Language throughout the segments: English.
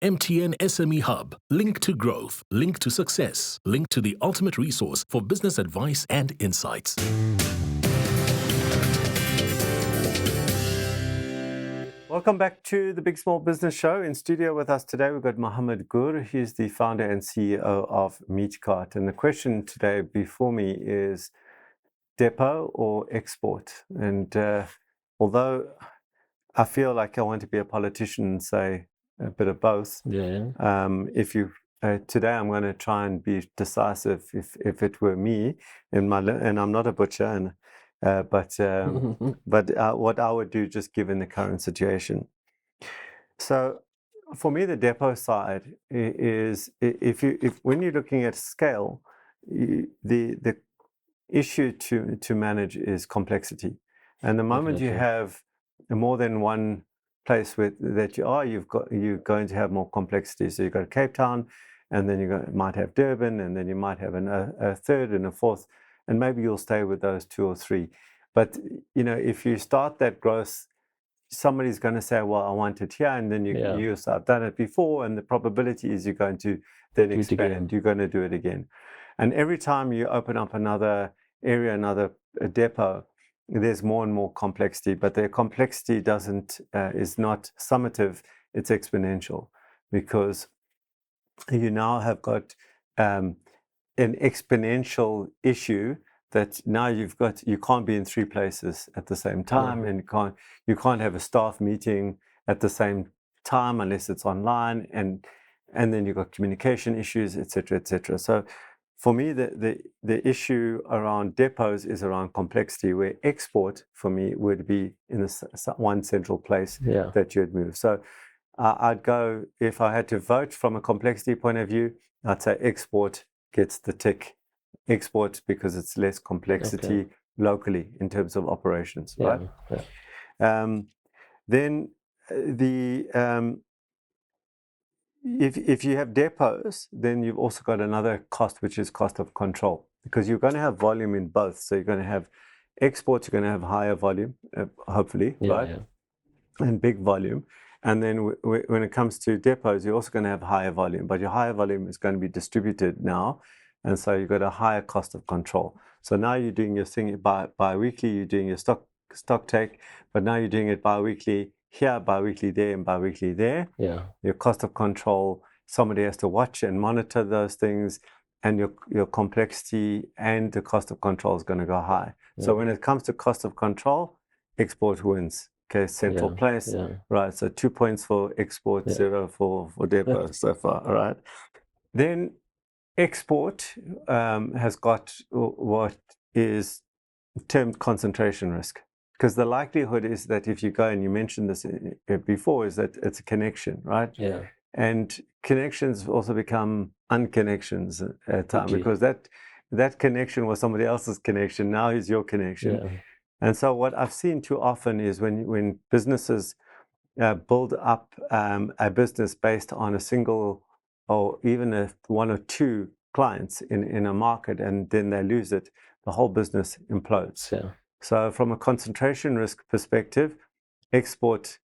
MTN SME Hub. Link to growth, link to success, link to the ultimate resource for business advice and insights. Welcome back to the Big Small Business Show. In studio with us today, we've got Mohammed Ghoor. He's the founder and CEO of Meatcart. And the question today before me is depot or export? And although I feel like I want to be a politician and say a bit of both, if you today I'm going to try and be decisive. If it were me, and I'm not a butcher, and but what I would do, just given the current situation. So, for me, the depot side is if when you're looking at scale, the issue to manage is complexity, and the moment you have more than one place that you're going to have more complexity. So you've got Cape Town, and then might have Durban, and then you might have a third and a fourth, and maybe you'll stay with those two or three. But if you start that growth, somebody's going to say, well, I want it here, and then you say, I've done it before, and the probability is you're going to then expand, you're going to do it again. And every time you open up another area, another depot, there's more and more complexity, but the complexity is not summative, it's exponential, because you now have got an exponential issue that now you can't be in three places at the same time, and you can't have a staff meeting at the same time unless it's online, and then you've got communication issues, etc., etc. So for me, the issue around depots is around complexity, where export for me would be in one central place that you'd move. So I'd go, if I had to vote from a complexity point of view, I'd say export gets the tick. Export because it's less complexity locally in terms of operations, right? Then if you have depots, then you've also got another cost, which is cost of control, because you're going to have volume in both. So you're going to have exports, you're going to have higher volume, hopefully, right? And big volume. And then when it comes to depots, you're also going to have higher volume, but your higher volume is going to be distributed now. And so you've got a higher cost of control. So now you're doing your thing bi-weekly, you're doing your stock take, but now you're doing it bi-weekly here, bi-weekly there, and bi-weekly there. Your cost of control, somebody has to watch and monitor those things, and your complexity and the cost of control is going to go high. So when it comes to cost of control, export wins. Okay, central place, right? So 2 points for export, 0 for depot so far, all right? Then export has got what is termed concentration risk, because the likelihood is that if you go, and you mentioned this before, is that it's a connection, right? And connections also become unconnections at times, because that connection was somebody else's connection, now is your connection. And so what I've seen too often is when businesses build up a business based on a single or even one or two clients in a market, and then they lose it, the whole business implodes. So from a concentration risk perspective, export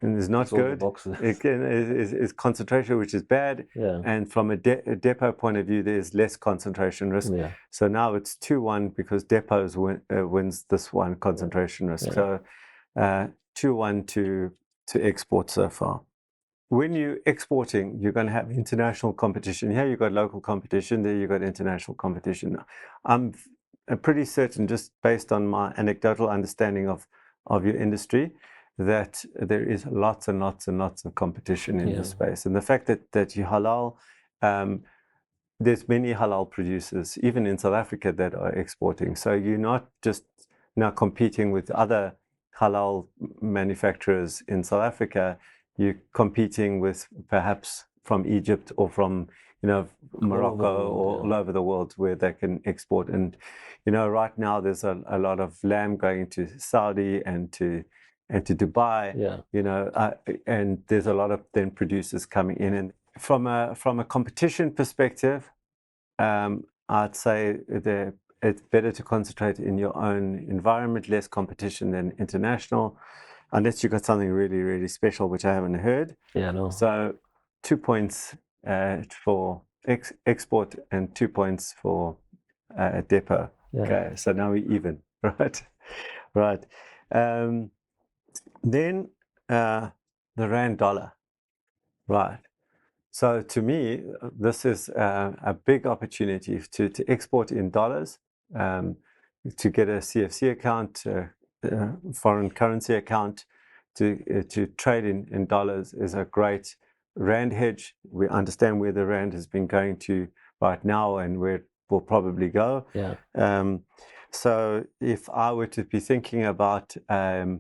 is not good. It is concentration, which is bad. And from a depot point of view, there's less concentration risk. So now it's 2-1 because depots wins this one concentration risk. So 2-1 to export so far. When you're exporting, you're going to have international competition. Here you've got local competition, there you've got international competition. I'm pretty certain, just based on my anecdotal understanding of your industry, that there is lots and lots and lots of competition in this space. And the fact that you halal, there's many halal producers, even in South Africa, that are exporting. So you're not just now competing with other halal manufacturers in South Africa, you're competing with perhaps from Egypt or from Morocco or all over the world where they can export. And right now there's a lot of lamb going to Saudi and to Dubai, and there's a lot of then producers coming in. And from a competition perspective, I'd say it's better to concentrate in your own environment, less competition than international, unless you've got something really, really special, which I haven't heard. So 2 points for export and 2 points for depot. Yeah. Okay, so now we're even, right? Right. Then the rand dollar, right? So to me, this is a big opportunity to export in dollars, to get a CFC account, foreign currency account, to trade in dollars is a great rand hedge. We understand where the rand has been going to right now and where it will probably go. Yeah. So if I were to be thinking about a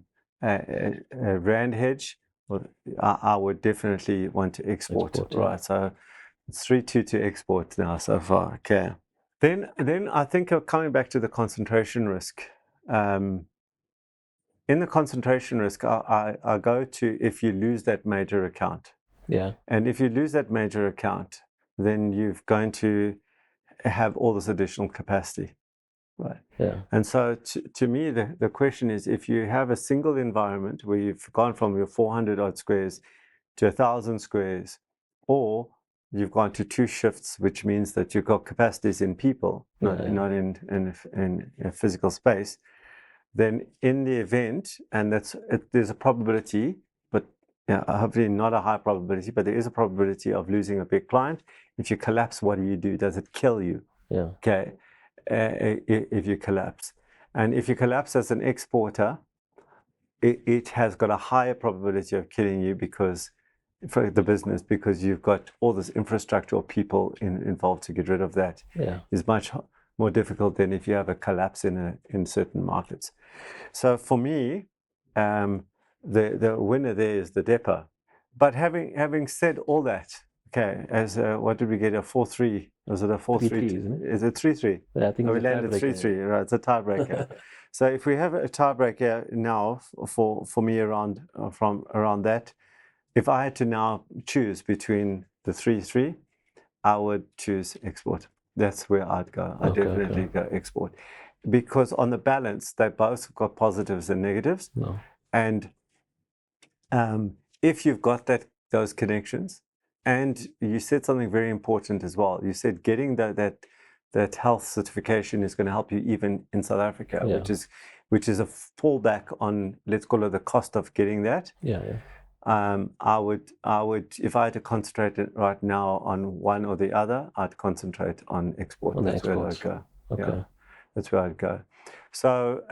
rand hedge, well, I would definitely want to export, yeah. right? So it's 3-2 to export now so far. Okay. Then I think coming back to the concentration risk. In the concentration risk, I go to if you lose that major account. Yeah. And if you lose that major account, then you're going to have all this additional capacity. Right. Yeah. And so to me, the question is, if you have a single environment where you've gone from your 400 odd squares to 1,000 squares, or you've gone to 2 shifts, which means that you've got capacities in people, not in physical space, then in the event, and there's a probability, but hopefully not a high probability, but there is a probability of losing a big client. If you collapse, what do? Does it kill you? Yeah. Okay. If you collapse. And if you collapse as an exporter, it has got a higher probability of killing you for the business, because you've got all this infrastructure or people involved to get rid of that. Yeah. Is much more difficult than if you have a collapse in certain markets. So for me, the winner there is the depot. But having said all that, okay, what did we get? A 4-3? Was it a 4-3? 3-3, isn't it? Is it 3-3? Yeah, I think we it's a landed tiebreaker. 3-3, right? It's a tiebreaker. So if we have a tiebreaker now for me around that, if I had to now choose between the 3-3, I would choose export. That's where I'd go. I'd definitely go export. Because on the balance, they both got positives and negatives. No. And if you've got those connections, and you said something very important as well. You said getting that health certification is going to help you even in South Africa, which is a fallback on, let's call it, the cost of getting that. Yeah. I would, if I had to concentrate right now on one or the other, I'd concentrate on export. That's where I'd go. Okay. Yeah, that's where I'd go. So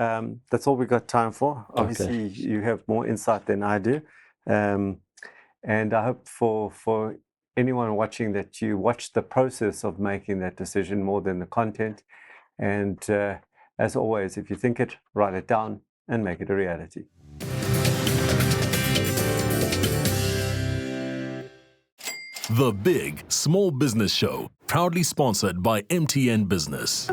that's all we got time for. Obviously, you have more insight than I do. And I hope for anyone watching that you watch the process of making that decision more than the content. And as always, if you think it, write it down and make it a reality. The Big Small Business Show, proudly sponsored by MTN Business.